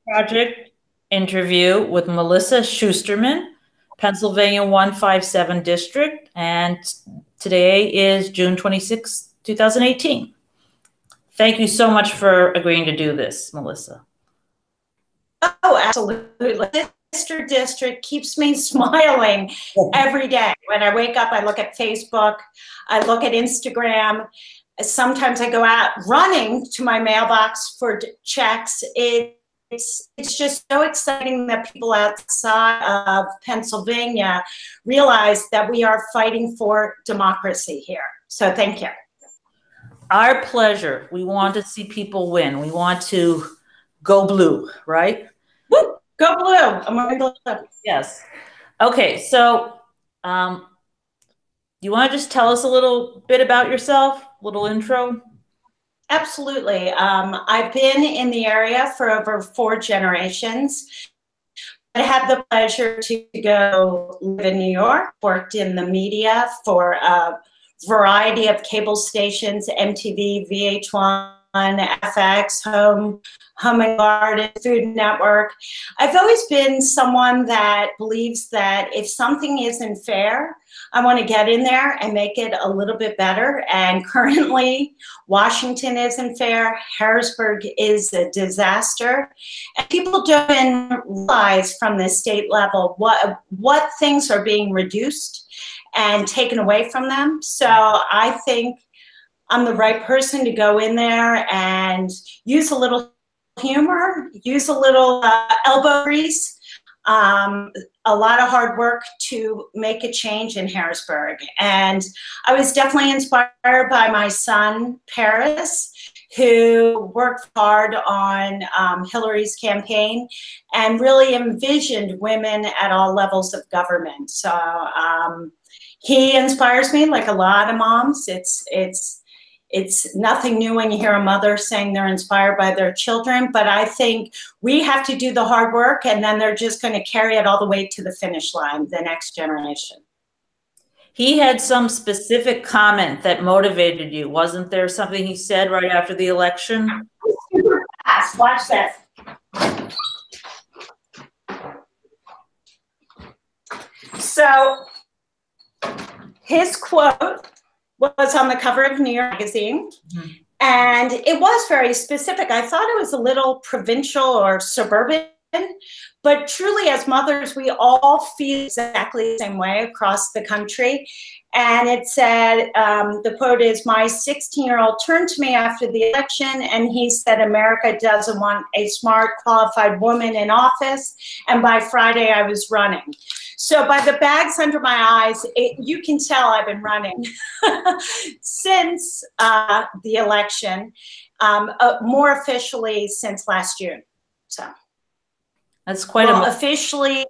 Project interview with Melissa Shusterman, Pennsylvania 157 District, and today is June 26, 2018. Thank you so much for agreeing to do this, Melissa. Oh, absolutely. Mr. District keeps me smiling every day. When I wake up, I look at Facebook, I look at Instagram. Sometimes I go out running to my mailbox for checks. It's just so exciting that people outside of Pennsylvania realize that we are fighting for democracy here. So thank you. Our pleasure. We want to see people win. We want to go blue, right? Woo! Go blue. I'm going to go blue. Yes. Okay, so you want to just tell us a little bit about yourself, a little intro? Absolutely. I've been in the area for over 4 generations. I had the pleasure to go live in New York, worked in the media for a variety of cable stations, MTV, VH1, FX, Home and Garden, Food Network. I've always been someone that believes that if something isn't fair, I want to get in there and make it a little bit better. And currently, Washington isn't fair. Harrisburg is a disaster. And people don't realize from the state level what things are being reduced and taken away from them. So I think I'm the right person to go in there and use a little humor, use a little elbow grease, a lot of hard work to make a change in Harrisburg. And I was definitely inspired by my son, Paris, who worked hard on Hillary's campaign and really envisioned women at all levels of government. So he inspires me like a lot of moms. It's nothing new when you hear a mother saying they're inspired by their children, but I think we have to do the hard work and then they're just going to carry it all the way to the finish line, the next generation. He had some specific comment that motivated you. Wasn't there something he said right after the election? Super fast. Watch this. So his quote was on the cover of New York Magazine, and it was very specific. I thought it was a little provincial or suburban, but truly as mothers, we all feel exactly the same way across the country. And it said, the quote is, my 16-year-old turned to me after the election and he said, America doesn't want a smart, qualified woman in office. And by Friday, I was running. So by the bags under my eyes, you can tell I've been running since the election, more officially since last June. So that's quite officially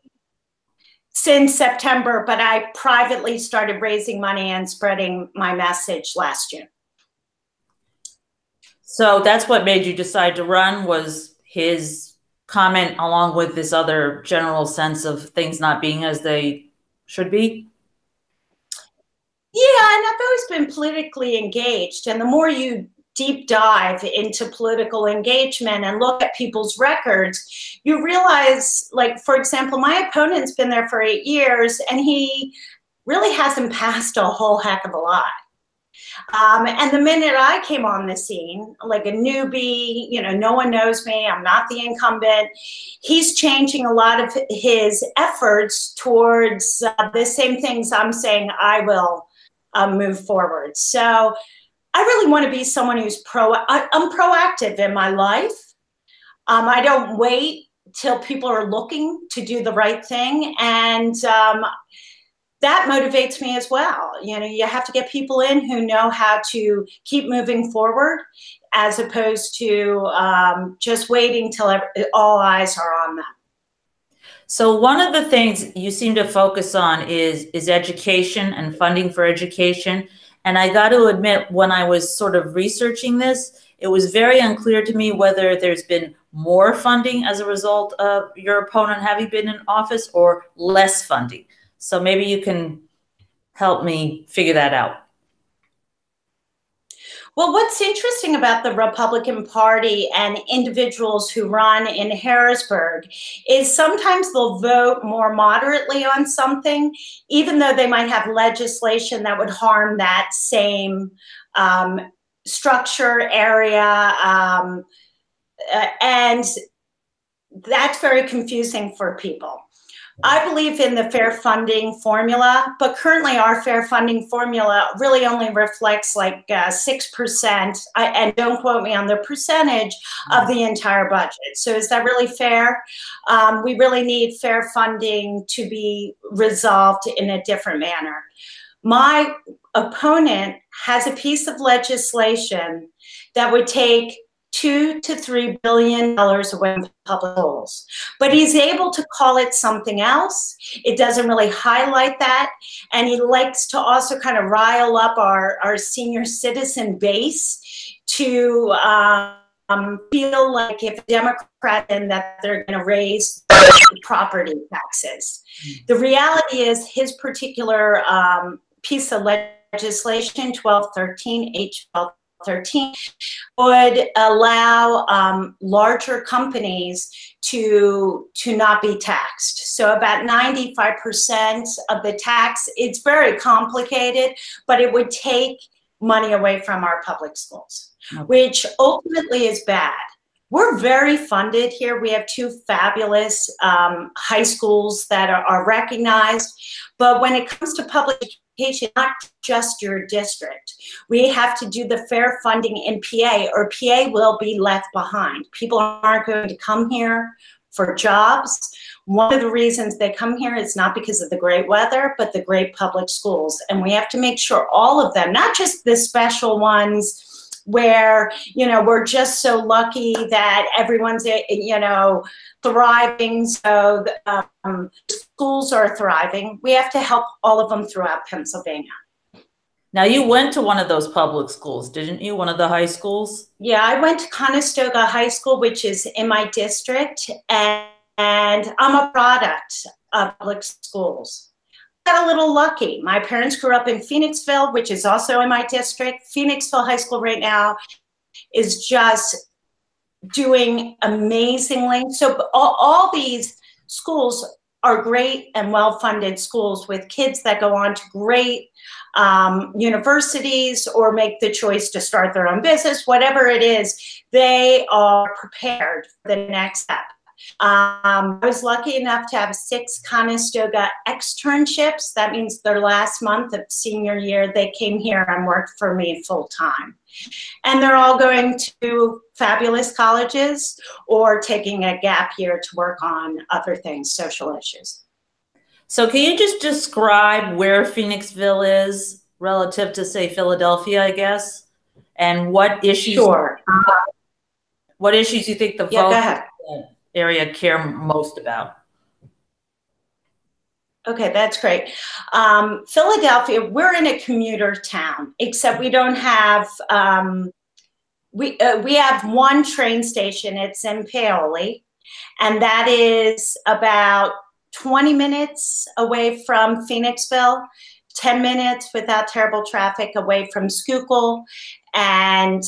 since September, but I privately started raising money and spreading my message last June. So that's what made you decide to run, was his comment along with this other general sense of things not being as they should be? Yeah, and I've always been politically engaged. And the more you deep dive into political engagement and look at people's records, you realize, like, for example, my opponent's been there for 8 years and he really hasn't passed a whole heck of a lot. And the minute I came on the scene, like a newbie, you know, no one knows me, I'm not the incumbent, he's changing a lot of his efforts towards the same things I'm saying I will move forward. So I really want to be someone who's I'm proactive in my life. I don't wait till people are looking to do the right thing. And that motivates me as well. You know, you have to get people in who know how to keep moving forward as opposed to just waiting till all eyes are on them. So one of the things you seem to focus on is education and funding for education. And I got to admit, when I was sort of researching this, it was very unclear to me whether there's been more funding as a result of your opponent having been in office or less funding. So maybe you can help me figure that out. Well, what's interesting about the Republican Party and individuals who run in Harrisburg is sometimes they'll vote more moderately on something, even though they might have legislation that would harm that same structure, area, and that's very confusing for people. I believe in the fair funding formula, but currently our fair funding formula really only reflects like 6%, and don't quote me on the percentage, of the entire budget. So is that really fair? We really need fair funding to be resolved in a different manner. My opponent has a piece of legislation that would take $2 to $3 billion away from public schools. But he's able to call it something else. It doesn't really highlight that. And he likes to also kind of rile up our senior citizen base to feel like if a Democrat and that they're going to raise property taxes. The reality is his particular piece of legislation, 1213, H 1213, would allow larger companies to not be taxed. So about 95% of the tax, it's very complicated, but it would take money away from our public schools, which ultimately is bad. We're very funded here. We have two fabulous high schools that are recognized, but when it comes to public education, not just your district. We have to do the fair funding in PA, or PA will be left behind. People aren't going to come here for jobs. One of the reasons they come here is not because of the great weather, but the great public schools. And we have to make sure all of them, not just the special ones where, you know, we're just so lucky that everyone's, you know, thriving, so schools are thriving. We have to help all of them throughout Pennsylvania. Now, you went to one of those public schools, didn't you? One of the high schools? Yeah, I went to Conestoga High School, which is in my district, and I'm a product of public schools. I got a little lucky. My parents grew up in Phoenixville, which is also in my district. Phoenixville High School right now is just doing amazingly. So all these schools are great and well-funded schools with kids that go on to great universities or make the choice to start their own business, whatever it is, they are prepared for the next step. I was lucky enough to have 6 Conestoga externships. That means their last month of senior year, they came here and worked for me full time. And they're all going to fabulous colleges or taking a gap year to work on other things, social issues. So can you just describe where Phoenixville is relative to, say, Philadelphia, I guess? And what issues, sure. What issues you think the go ahead. Area care most about? Okay, that's great. Philadelphia, we're in a commuter town, except we don't have, we have one train station. It's in Paoli, and that is about 20 minutes away from Phoenixville, 10 minutes without terrible traffic away from Schuylkill, and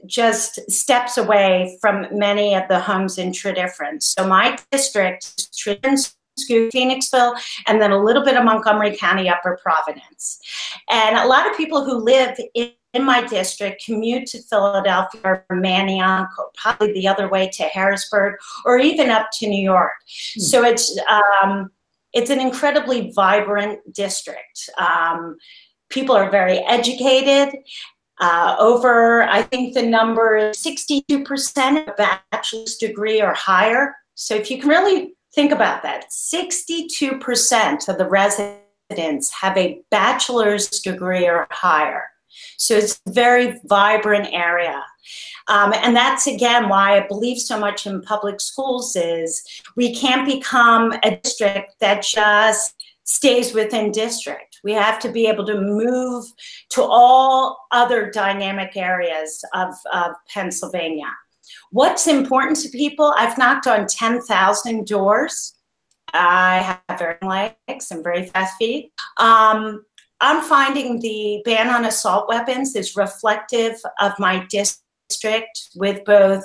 just steps away from many of the homes in Tredyffrin. So my district is Tredyffrin, Phoenixville, and then a little bit of Montgomery County, Upper Providence. And a lot of people who live in my district commute to Philadelphia or Manayunk, or probably the other way to Harrisburg, or even up to New York. So it's an incredibly vibrant district. People are very educated. I think the number is 62% of bachelor's degree or higher. So if you can really think about that, 62% of the residents have a bachelor's degree or higher. So it's a very vibrant area. And that's, again, why I believe so much in public schools is we can't become a district that just stays within district. We have to be able to move to all other dynamic areas of Pennsylvania. What's important to people? I've knocked on 10,000 doors. I have very long legs and very fast feet. I'm finding the ban on assault weapons is reflective of my district with both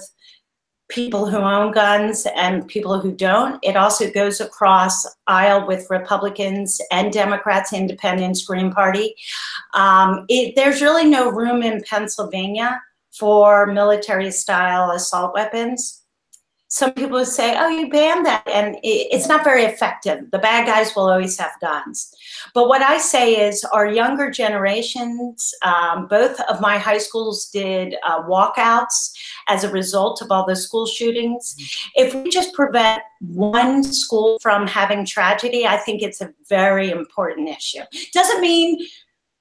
people who own guns and people who don't. It also goes across aisle with Republicans and Democrats, Independents, Green Party. There's really no room in Pennsylvania for military-style assault weapons. Some people say, oh, you banned that, and it's not very effective. The bad guys will always have guns. But what I say is our younger generations, both of my high schools did walkouts as a result of all the school shootings. If we just prevent one school from having tragedy, I think it's a very important issue. Doesn't mean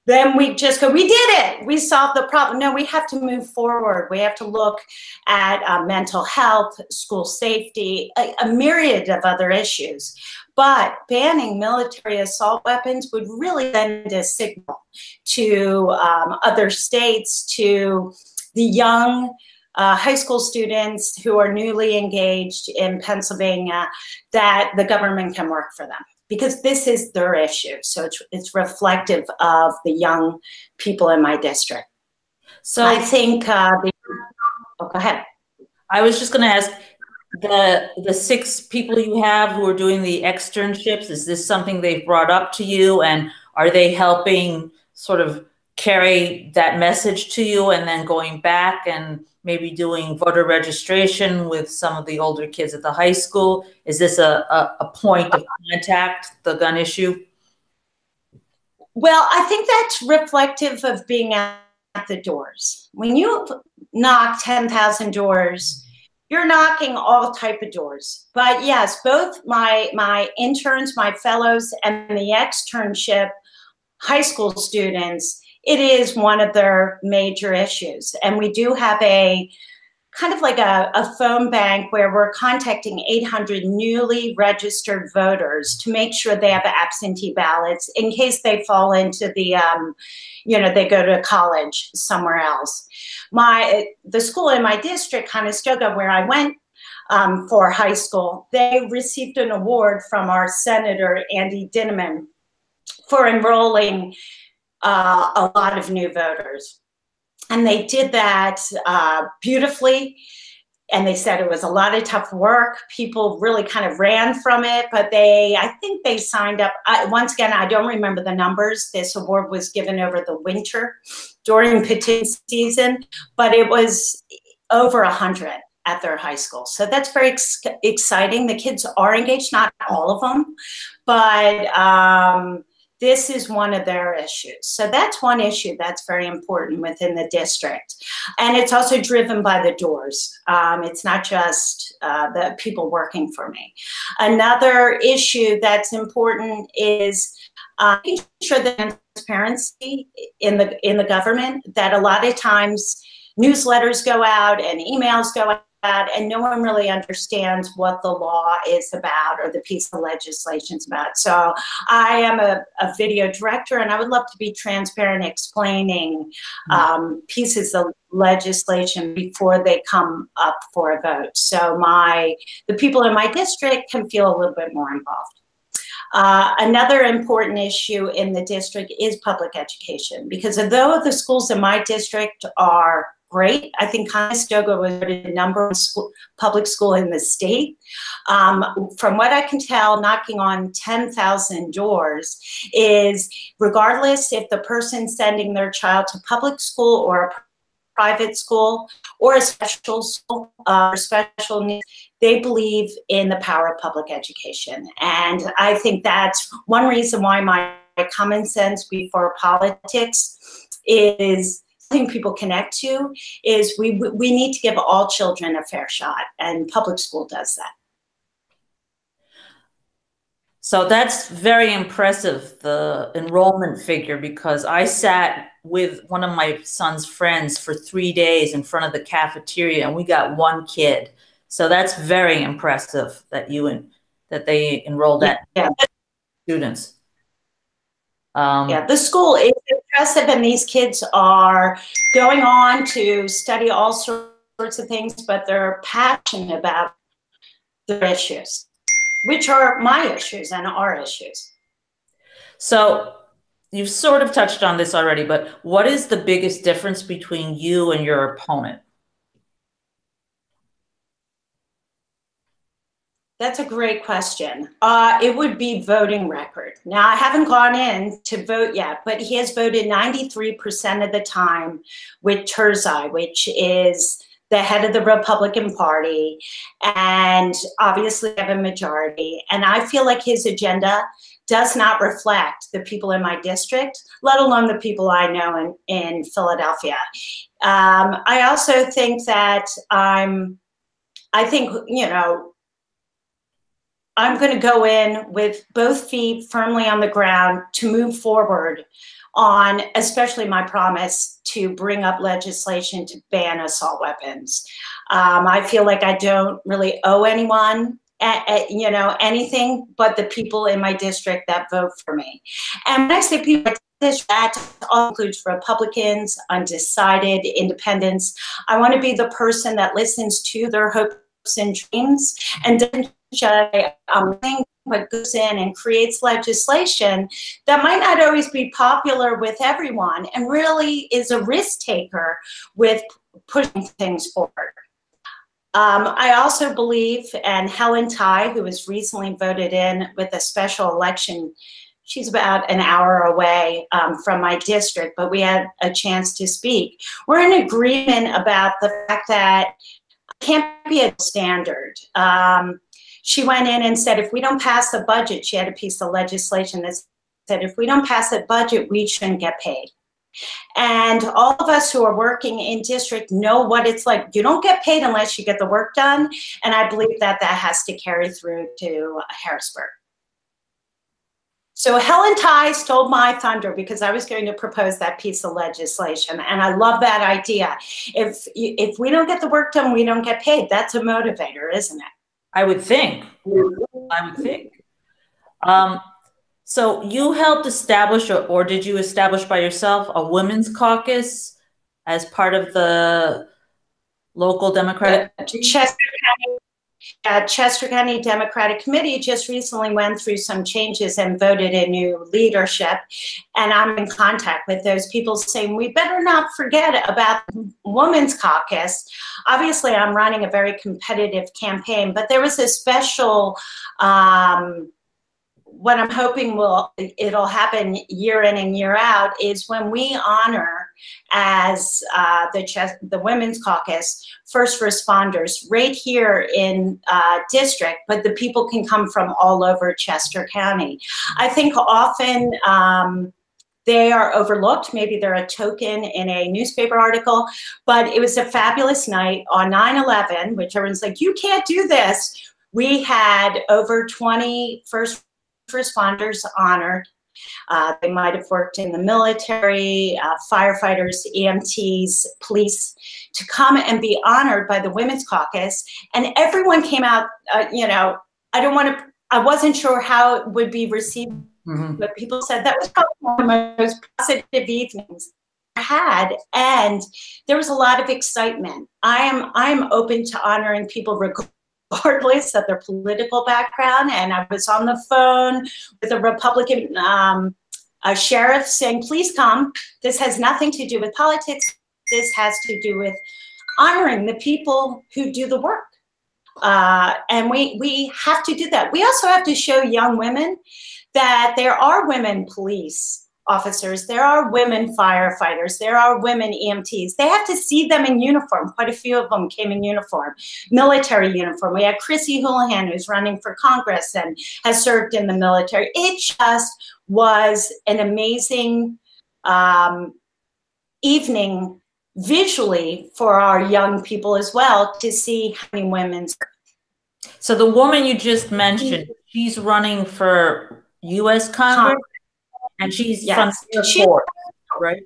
then we just go, we did it, we solved the problem. No, we have to move forward. We have to look at mental health, school safety, a myriad of other issues. But banning military assault weapons would really send a signal to other states, to the young high school students who are newly engaged in Pennsylvania, that the government can work for them, because this is their issue. So it's reflective of the young people in my district. So I think, go ahead. I was just gonna ask, the 6 people you have who are doing the externships, is this something they've brought up to you, and are they helping sort of carry that message to you, and then going back and maybe doing voter registration with some of the older kids at the high school? Is this a point of contact, the gun issue? Well, I think that's reflective of being at the doors. When you knock 10,000 doors, you're knocking all type of doors. But yes, both my interns, my fellows, and the externship high school students, it is one of their major issues. And we do have a kind of like a phone bank where we're contacting 800 newly registered voters to make sure they have absentee ballots in case they fall into the, they go to college somewhere else. The school in my district, Conestoga, where I went for high school, they received an award from our Senator, Andy Dinniman, for enrolling a lot of new voters. And they did that beautifully. And they said it was a lot of tough work. People really kind of ran from it, but I think they signed up. Once again, I don't remember the numbers. This award was given over the winter during petition season, but it was over 100 at their high school. So that's very exciting. The kids are engaged, not all of them, but this is one of their issues. So that's one issue that's very important within the district. And it's also driven by the doors. It's not just the people working for me. Another issue that's important is making sure that transparency in the government, that a lot of times newsletters go out and emails go out, and no one really understands what the law is about or the piece of legislation is about. So I am a video director, and I would love to be transparent explaining pieces of legislation before they come up for a vote. So the people in my district can feel a little bit more involved. Another important issue in the district is public education, because although the schools in my district are great, I think Conestoga was the number one public school in the state. From what I can tell, knocking on 10,000 doors is, regardless if the person sending their child to public school or a private school or a special school or special needs, they believe in the power of public education. And I think that's one reason why my common sense before politics is something people connect to, is we need to give all children a fair shot, and public school does that. So that's very impressive, the enrollment figure, because I sat with one of my son's friends for 3 days in front of the cafeteria, and we got 1 kid. So that's very impressive that they enrolled that students. The school is impressive, and these kids are going on to study all sorts of things, but they're passionate about their issues, which are my issues and our issues. So you've sort of touched on this already, but what is the biggest difference between you and your opponent? That's a great question. It would be voting record. Now, I haven't gone in to vote yet, but he has voted 93% of the time with Turzai, which is the head of the Republican Party, and obviously have a majority. And I feel like his agenda does not reflect the people in my district, let alone the people I know in Philadelphia. I also think that I'm going to go in with both feet firmly on the ground to move forward on, especially my promise to bring up legislation to ban assault weapons. I feel like I don't really owe anyone, anything but the people in my district that vote for me. And when I say people, that all includes Republicans, undecided, independents. I want to be the person that listens to their hopes and dreams and doesn't think what goes in and creates legislation that might not always be popular with everyone and really is a risk taker with pushing things forward. I also believe, and Helen Tai, who was recently voted in with a special election, she's about an hour away from my district, but we had a chance to speak. We're in agreement about the fact that it can't be a standard. She went in and said, if we don't pass the budget, she had a piece of legislation that said, if we don't pass the budget, we shouldn't get paid. And all of us who are working in district know what it's like. You don't get paid unless you get the work done. And I believe that that has to carry through to Harrisburg. So Helen Tai stole my thunder because I was going to propose that piece of legislation. And I love that idea. If we don't get the work done, we don't get paid. That's a motivator, isn't it? I would think. I would think. So you helped establish, or did you establish by yourself, a women's caucus as part of the local Democratic? Chester County Democratic Committee just recently went through some changes and voted in new leadership. And I'm in contact with those people saying, we better not forget about the Women's Caucus. Obviously, I'm running a very competitive campaign, but there was a special, what I'm hoping it'll happen year in and year out is when we honor as the Women's Caucus first responders right here in district, but the people can come from all over Chester County. I think often they are overlooked. Maybe they're a token in a newspaper article, but it was a fabulous night on 9/11, which everyone's like, you can't do this. We had over 20 first responders honored. They might have worked in the military, firefighters, EMTs, police, to come and be honored by the Women's Caucus. And everyone came out, I wasn't sure how it would be received, but people said that was probably one of the most positive evenings I had. And there was a lot of excitement. I am open to honoring people regardless of their political background. And I was on the phone with a Republican sheriff saying, please come. This has nothing to do with politics. This has to do with honoring the people who do the work. And we have to do that. We also have to show young women that there are women police officers, there are women firefighters, there are women EMTs. They have to see them in uniform. Quite a few of them came in uniform, military uniform. We had Chrissy Houlihan, who's running for Congress and has served in the military. It just was an amazing evening visually for our young people as well to see how many women. So the woman you just mentioned, she's running for U.S. Congress? And she's from Airport, right?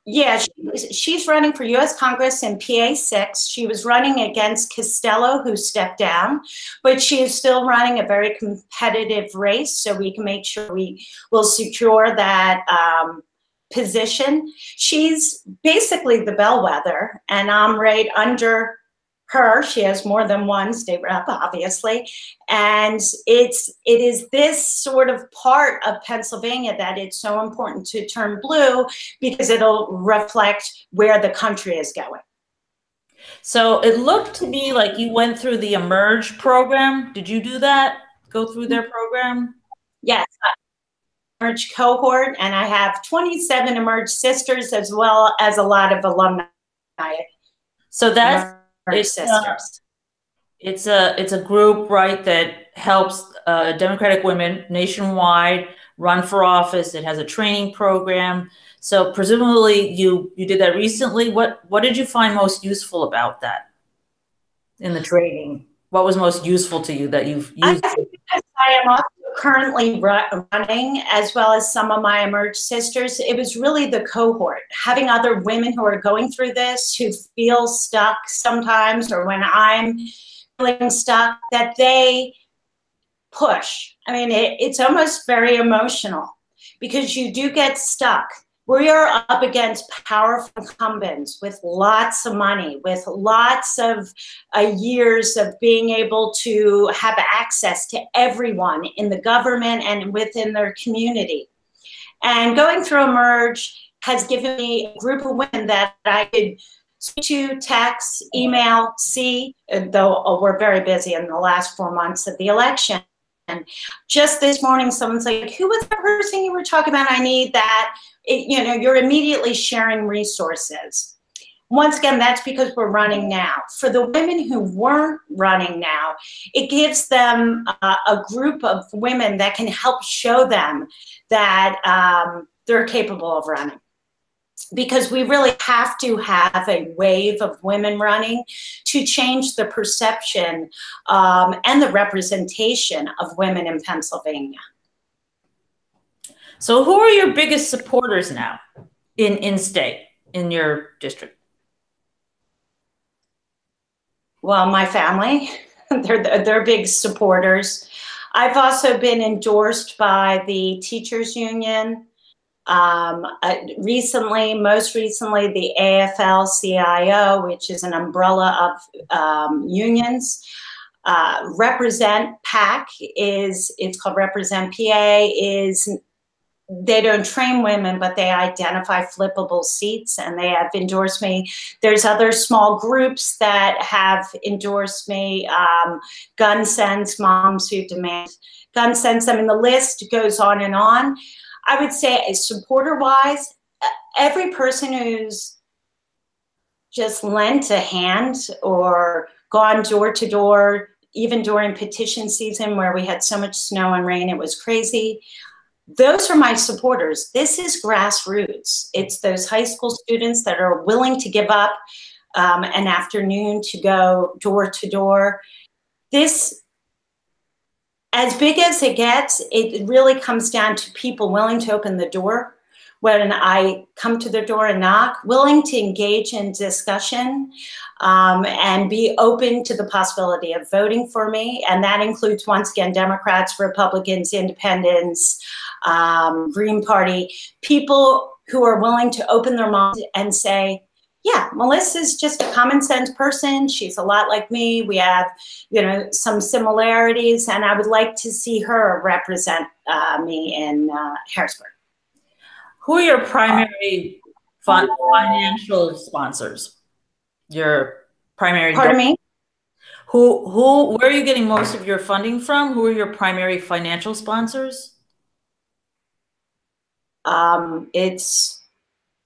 Yeah, she's running for U.S. Congress in PA-6. She was running against Costello, who stepped down, but she is still running a very competitive race, so we can make sure we will secure that position. She's basically the bellwether, and I'm right under her. She has more than one state rep, obviously. And it is this sort of part of Pennsylvania that it's so important to turn blue, because it'll reflect where the country is going. So it looked to me like you went through the Emerge program. Did you do that? Go through their program? Yes. Emerge cohort, and I have 27 Emerge sisters, as well as a lot of alumni. So that's sisters. It's a group, right, that helps Democratic women nationwide run for office. It has a training program. So presumably you did that recently. What did you find most useful about that in the training? What was most useful to you that you've used? I am also currently running, as well as some of my Emerge sisters. It was really the cohort, having other women who are going through this, who feel stuck sometimes, or when I'm feeling stuck, that they push. I mean, it's almost very emotional, because you do get stuck. We are up against powerful incumbents with lots of money, with lots of years of being able to have access to everyone in the government and within their community. And going through Emerge has given me a group of women that I could speak to, text, email, see, though we're very busy in the last 4 months of the election. And just this morning, someone's like, who was the person you were talking about? I need that. You're immediately sharing resources. Once again, that's because we're running now. For the women who weren't running now, it gives them a group of women that can help show them that they're capable of running. Because we really have to have a wave of women running to change the perception and the representation of women in Pennsylvania. So who are your biggest supporters now in state, in your district? Well, my family, they're big supporters. I've also been endorsed by the teachers union. Most recently, the AFL-CIO, which is an umbrella of unions. Represent PAC it's called Represent PA, they don't train women, but they identify flippable seats, and they have endorsed me. There's other small groups that have endorsed me. Gun Sense, Moms Who Demand Gun Sense. I mean, the list goes on and on. I would say, supporter-wise, every person who's just lent a hand or gone door to door, even during petition season where we had so much snow and rain, it was crazy. Those are my supporters. This is grassroots. It's those high school students that are willing to give up an afternoon to go door to door. This, as big as it gets, it really comes down to people willing to open the door when I come to their door and knock, willing to engage in discussion and be open to the possibility of voting for me. And that includes, once again, Democrats, Republicans, Independents, Green Party, people who are willing to open their minds and say, yeah, Melissa's just a common sense person. She's a lot like me. We have, some similarities, and I would like to see her represent me in Harrisburg. Who are your primary financial sponsors? Your primary. Pardon me? Where are you getting most of your funding from? Who are your primary financial sponsors? It's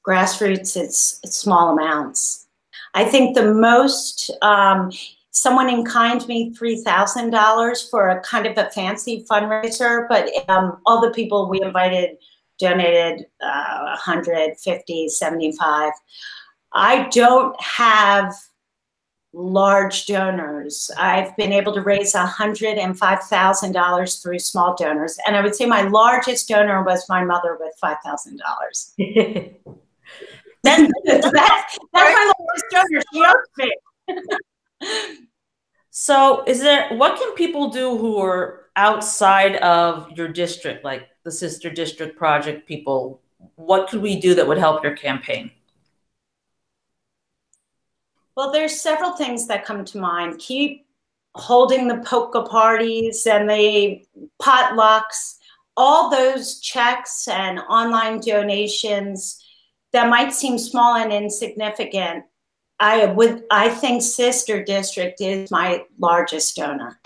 grassroots. It's small amounts. I think the most, someone in-kind me $3,000 for a kind of a fancy fundraiser, but all the people we invited donated 150, 75. I don't have large donors. I've been able to raise $105,000 through small donors. And I would say my largest donor was my mother with $5,000. that's my largest donor. She owes me. So what can people do who are outside of your district, like the Sister District Project people? What could we do that would help your campaign? Well, there's several things that come to mind. Keep holding the polka parties and the potlucks, all those checks and online donations that might seem small and insignificant. I think Sister District is my largest donor.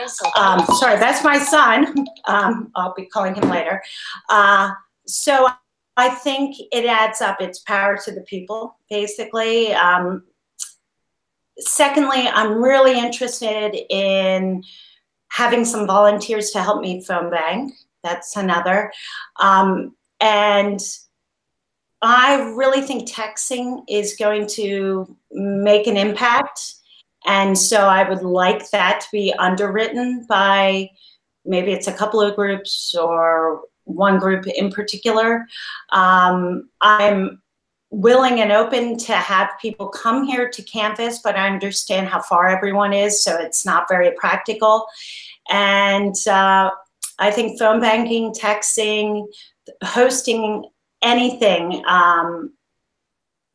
Sorry, that's my son. I'll be calling him later. So I think it adds up. It's power to the people, basically. Secondly, I'm really interested in having some volunteers to help me phone bank. That's another. And I really think texting is going to make an impact. And so I would like that to be underwritten by, maybe it's a couple of groups or one group in particular. I'm willing and open to have people come here to Canvas, but I understand how far everyone is, so it's not very practical. And I think phone banking, texting, hosting, anything,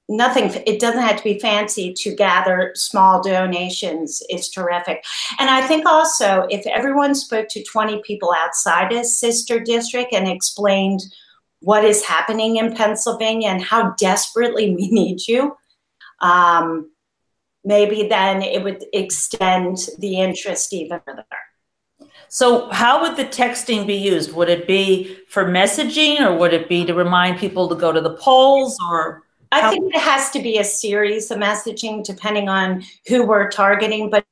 nothing, it doesn't have to be fancy to gather small donations is terrific. And I think also if everyone spoke to 20 people outside a sister district and explained what is happening in Pennsylvania and how desperately we need you, maybe then it would extend the interest even further. So how would the texting be used? Would it be for messaging, or would it be to remind people to go to the polls, or? I think it has to be a series of messaging depending on who we're targeting, but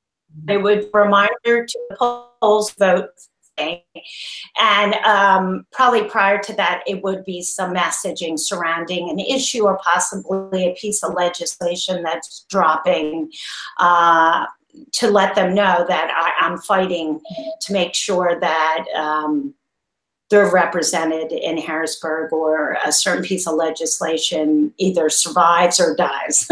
it would reminder to the polls, vote. And probably prior to that, it would be some messaging surrounding an issue or possibly a piece of legislation that's dropping, to let them know that I'm fighting to make sure that they're represented in Harrisburg, or a certain piece of legislation either survives or dies.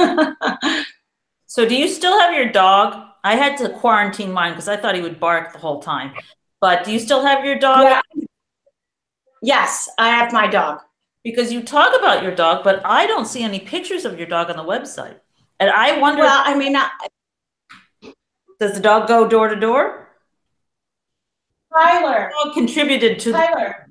So do you still have your dog? I had to quarantine mine because I thought he would bark the whole time. But do you still have your dog? Yeah. Yes, I have my dog. Because you talk about your dog, but I don't see any pictures of your dog on the website. And I wonder, well, I mean, does the dog go door to door? Tyler. The dog contributed to Tyler.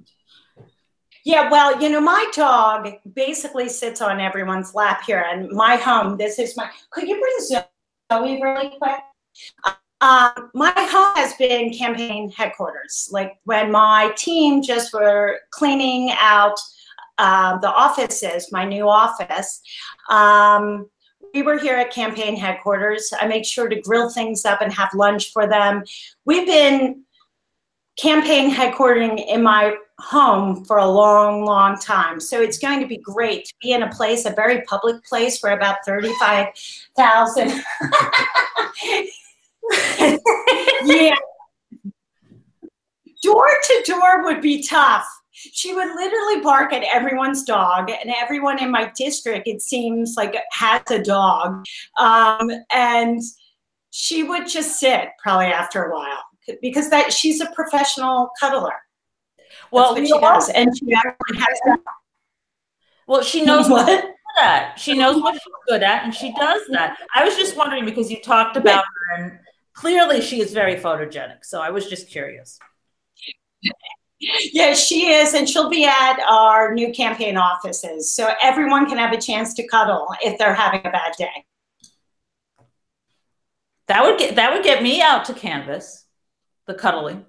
Yeah, well, you know, my dog basically sits on everyone's lap here, and my home, this is my, could you bring Zoe really quick? My home has been campaign headquarters. Like when my team just were cleaning out the offices, my new office, we were here at campaign headquarters. I make sure to grill things up and have lunch for them. We've been campaign headquartering in my home for a long, long time. So it's going to be great to be in a place, a very public place where about 35,000. Yeah. Door to door would be tough. She would literally bark at everyone's dog, and everyone in my district, it seems like, has a dog. And she would just sit probably after a while, because she's a professional cuddler. Well, that's what she does. And she actually has that. Well, she knows what she's good at. She knows what she's good at, and she does that. I was just wondering, because you talked about her, and clearly she is very photogenic. So I was just curious. Yeah, she is, and she'll be at our new campaign offices, so everyone can have a chance to cuddle if they're having a bad day. That would get me out to Canvas, the cuddling.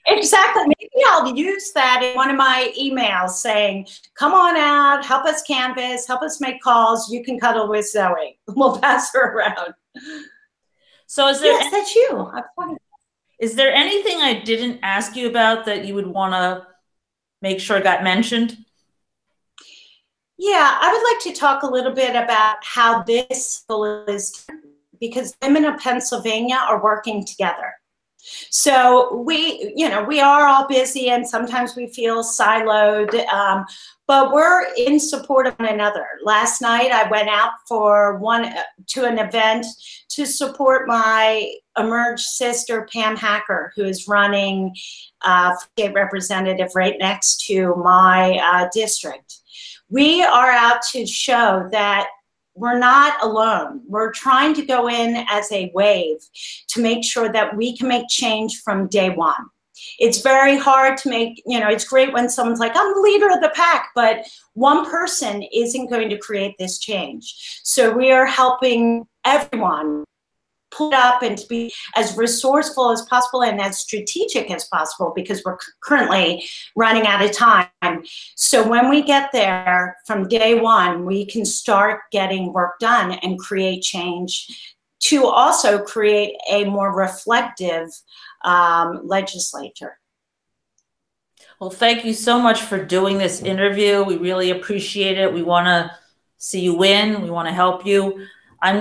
Exactly. Maybe I'll use that in one of my emails saying, come on out, help us canvas, help us make calls. You can cuddle with Zoe. We'll pass her around. So is there yes, that's you. Is there anything I didn't ask you about that you would want to make sure got mentioned? Yeah, I would like to talk a little bit about how this is, because women of Pennsylvania are working together. So we are all busy, and sometimes we feel siloed, but we're in support of one another. Last night I went out to an event to support my emerged sister, Pam Hacker, who is running state representative right next to my district. We are out to show that we're not alone. We're trying to go in as a wave to make sure that we can make change from day one. It's very hard to make, you know, it's great when someone's like, I'm the leader of the pack, but one person isn't going to create this change. So we are helping everyone pull it up and to be as resourceful as possible and as strategic as possible, because we're currently running out of time. So when we get there from day one, we can start getting work done and create change to also create a more reflective legislature. Well, thank you so much for doing this interview. We really appreciate it. We want to see you win. We want to help you.